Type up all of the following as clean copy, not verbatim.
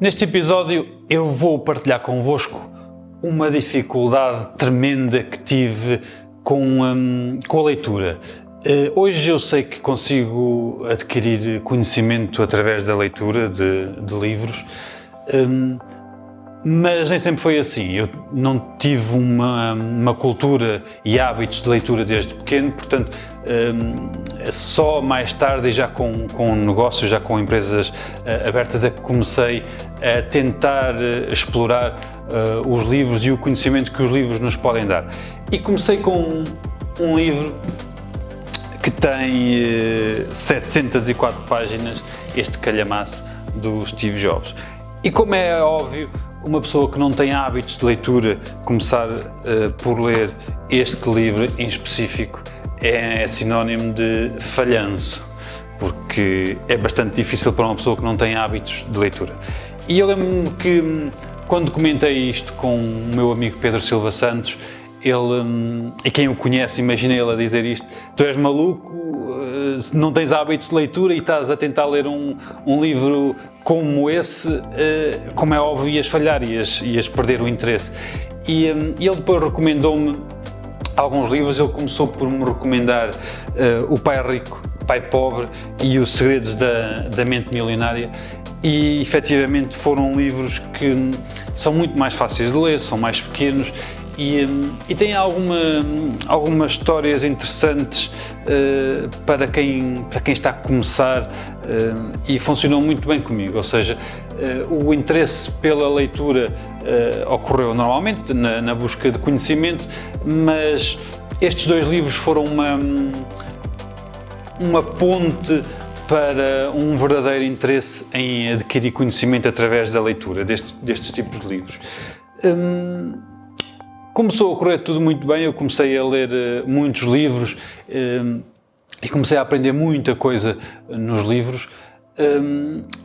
Neste episódio eu vou partilhar convosco uma dificuldade tremenda que tive com a leitura. Hoje eu sei que consigo adquirir conhecimento através da leitura de livros, mas nem sempre foi assim. Eu não tive uma cultura e hábitos de leitura desde pequeno, portanto, só mais tarde e já com negócios, já com empresas abertas, é que comecei a tentar explorar os livros e o conhecimento que os livros nos podem dar. E comecei com um livro que tem 704 páginas, este calhamaço do Steve Jobs. E como é óbvio, uma pessoa que não tem hábitos de leitura, começar por ler este livro em específico é sinónimo de falhanço, porque é bastante difícil para uma pessoa que não tem hábitos de leitura. E eu lembro-me que, quando comentei isto com o meu amigo Pedro Silva Santos, ele, e quem o conhece, imagina ele a dizer isto: tu és maluco, não tens hábitos de leitura e estás a tentar ler um livro como esse, como é óbvio, ias falhar, ias perder o interesse. E ele depois recomendou-me alguns livros. Ele começou por me recomendar O Pai Rico, Pai Pobre e Os Segredos da Mente Milionária. E efetivamente foram livros que são muito mais fáceis de ler, são mais pequenos e têm algumas histórias interessantes para quem está a começar, e funcionou muito bem comigo. Ou seja, o interesse pela leitura ocorreu normalmente na busca de conhecimento, mas estes dois livros foram uma ponte para um verdadeiro interesse em adquirir conhecimento através da leitura destes tipos de livros. Começou a correr tudo muito bem, eu comecei a ler muitos livros e comecei a aprender muita coisa nos livros,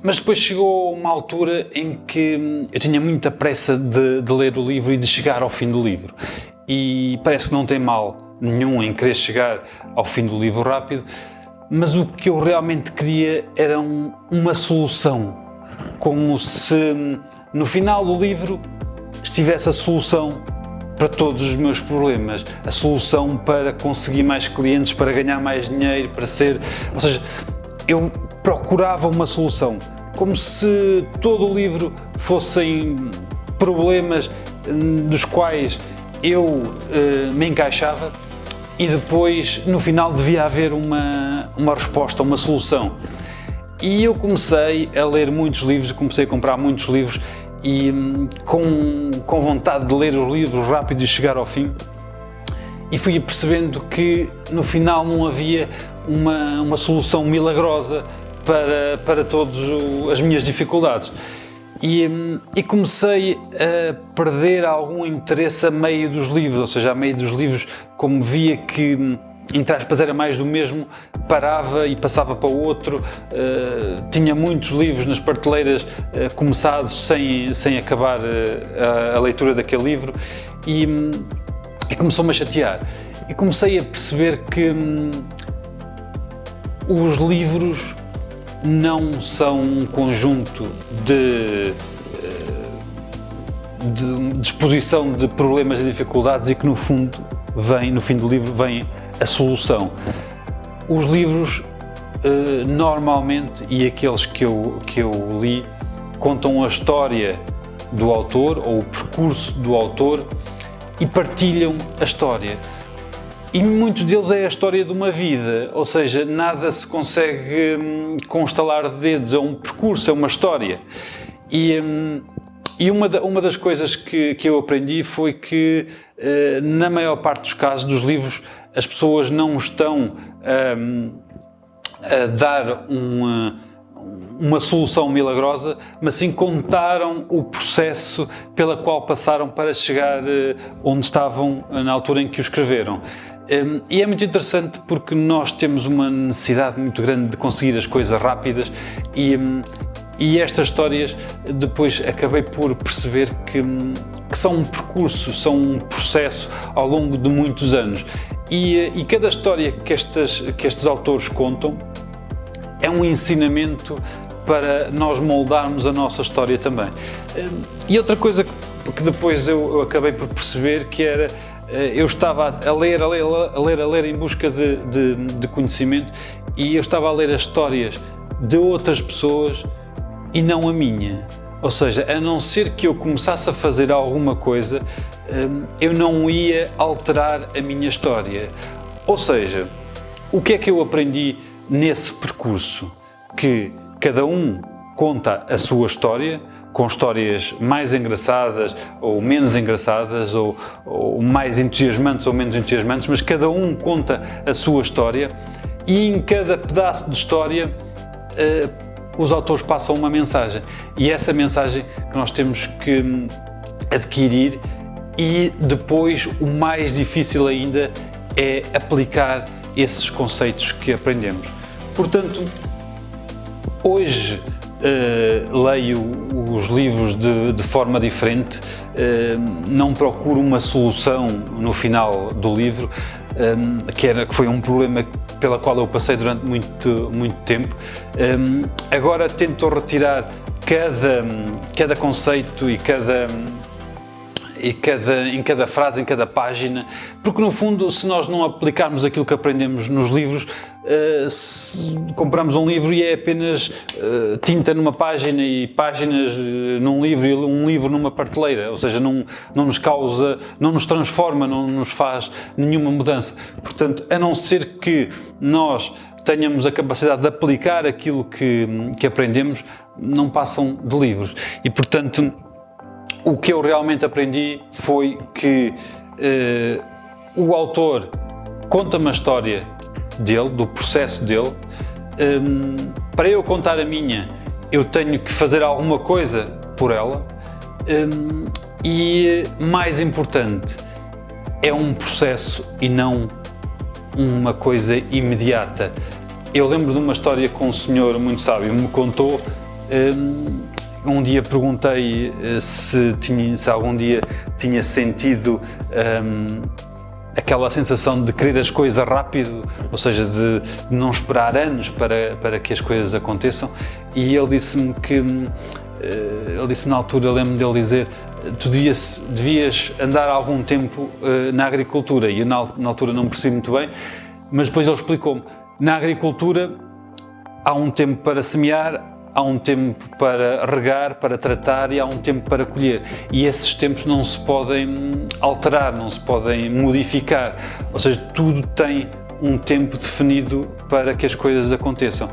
mas depois chegou uma altura em que eu tinha muita pressa de ler o livro e de chegar ao fim do livro. E parece que não tem mal nenhum em querer chegar ao fim do livro rápido, mas o que eu realmente queria era uma solução, como se no final do livro estivesse a solução para todos os meus problemas, a solução para conseguir mais clientes, para ganhar mais dinheiro, para ser... Ou seja, eu procurava uma solução, como se todo o livro fossem problemas dos quais eu me encaixava e depois, no final, devia haver uma resposta, uma solução. E eu comecei a ler muitos livros, comecei a comprar muitos livros e com vontade de ler os livros rápido e chegar ao fim, e fui percebendo que no final não havia uma solução milagrosa para todas as minhas dificuldades, e comecei a perder algum interesse a meio dos livros. Ou seja, a meio dos livros, como via que, entre aspas, era mais do mesmo, parava e passava para o outro. Tinha muitos livros nas prateleiras começados sem acabar a leitura daquele livro, e começou-me a chatear. E comecei a perceber que os livros não são um conjunto de exposição de problemas e dificuldades, e que no fim do livro vem a solução. Os livros normalmente, e aqueles que eu li, contam a história do autor ou o percurso do autor e partilham a história. E muitos deles é a história de uma vida, ou seja, nada se consegue com um estalar de dedos, é um percurso, é uma história. E uma das coisas que eu aprendi foi que, na maior parte dos casos dos livros, as pessoas não estão a dar uma solução milagrosa, mas sim contaram o processo pela qual passaram para chegar onde estavam na altura em que o escreveram. E é muito interessante porque nós temos uma necessidade muito grande de conseguir as coisas rápidas, e estas histórias depois acabei por perceber que são um percurso, são um processo ao longo de muitos anos, e cada história que estes autores contam é um ensinamento para nós moldarmos a nossa história também. E outra coisa que depois eu acabei por perceber, que era, eu estava a ler em busca de conhecimento, e eu estava a ler as histórias de outras pessoas e não a minha. Ou seja, a não ser que eu começasse a fazer alguma coisa, eu não ia alterar a minha história. Ou seja, o que é que eu aprendi nesse percurso? Que cada um conta a sua história, com histórias mais engraçadas ou menos engraçadas, ou mais entusiasmantes ou menos entusiasmantes, mas cada um conta a sua história, e em cada pedaço de história os autores passam uma mensagem, e essa mensagem que nós temos que adquirir, e depois o mais difícil ainda é aplicar esses conceitos que aprendemos. Portanto, hoje leio os livros de forma diferente, não procuro uma solução no final do livro, que foi um problema pela qual eu passei durante muito tempo. Agora tento retirar cada conceito em cada frase, em cada página, porque no fundo, se nós não aplicarmos aquilo que aprendemos nos livros, compramos um livro e é apenas tinta numa página e páginas num livro e um livro numa prateleira, ou seja, não nos causa, não nos transforma, não nos faz nenhuma mudança. Portanto, a não ser que nós tenhamos a capacidade de aplicar aquilo que aprendemos, não passam de livros. E, portanto, o que eu realmente aprendi foi que o autor conta-me a história dele, do processo dele. Para eu contar a minha, eu tenho que fazer alguma coisa por ela, e mais importante, é um processo e não uma coisa imediata. Eu lembro de uma história que um senhor muito sábio me contou. Um dia perguntei se algum dia tinha sentido aquela sensação de querer as coisas rápido, ou seja, de não esperar anos para que as coisas aconteçam, e ele disse-me na altura, eu lembro dele dizer: tu devias andar algum tempo na agricultura, e eu na altura não percebi muito bem, mas depois ele explicou-me: na agricultura há um tempo para semear, há um tempo para regar, para tratar, e há um tempo para colher. E esses tempos não se podem alterar, não se podem modificar. Ou seja, tudo tem um tempo definido para que as coisas aconteçam.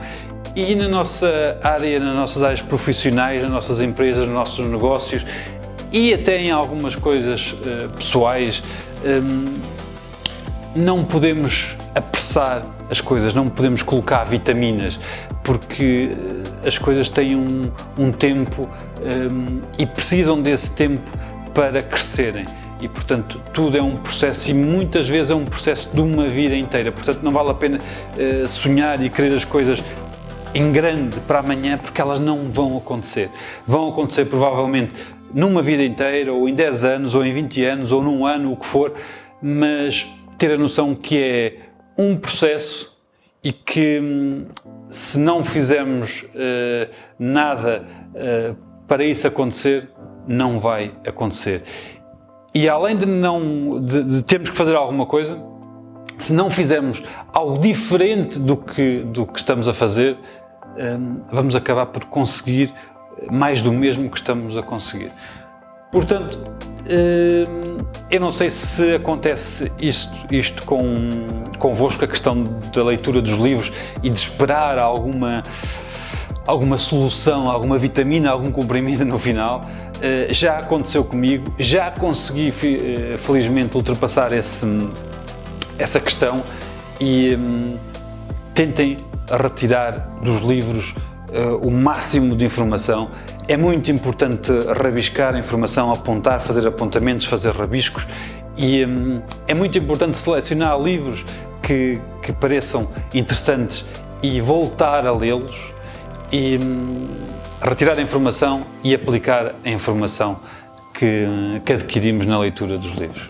E na nossa área, nas nossas áreas profissionais, nas nossas empresas, nos nossos negócios, e até em algumas coisas pessoais, não podemos apressar as coisas, não podemos colocar vitaminas, porque as coisas têm um tempo e precisam desse tempo para crescerem. E, portanto, tudo é um processo, e muitas vezes é um processo de uma vida inteira. Portanto, não vale a pena sonhar e querer as coisas em grande para amanhã, porque elas não vão acontecer. Vão acontecer provavelmente numa vida inteira, ou em 10 anos, ou em 20 anos, ou num ano, o que for, mas ter a noção que é um processo, e que se não fizermos nada para isso acontecer, não vai acontecer. E além de termos que fazer alguma coisa, se não fizermos algo diferente do que estamos a fazer, vamos acabar por conseguir mais do mesmo que estamos a conseguir. Portanto, eu não sei se acontece isto convosco, a questão da leitura dos livros e de esperar alguma solução, alguma vitamina, algum comprimido no final. Já aconteceu comigo, já consegui felizmente ultrapassar essa questão, e tentem retirar dos livros o máximo de informação. É muito importante rabiscar a informação, apontar, fazer apontamentos, fazer rabiscos, e é muito importante selecionar livros que pareçam interessantes e voltar a lê-los, e retirar a informação e aplicar a informação que adquirimos na leitura dos livros.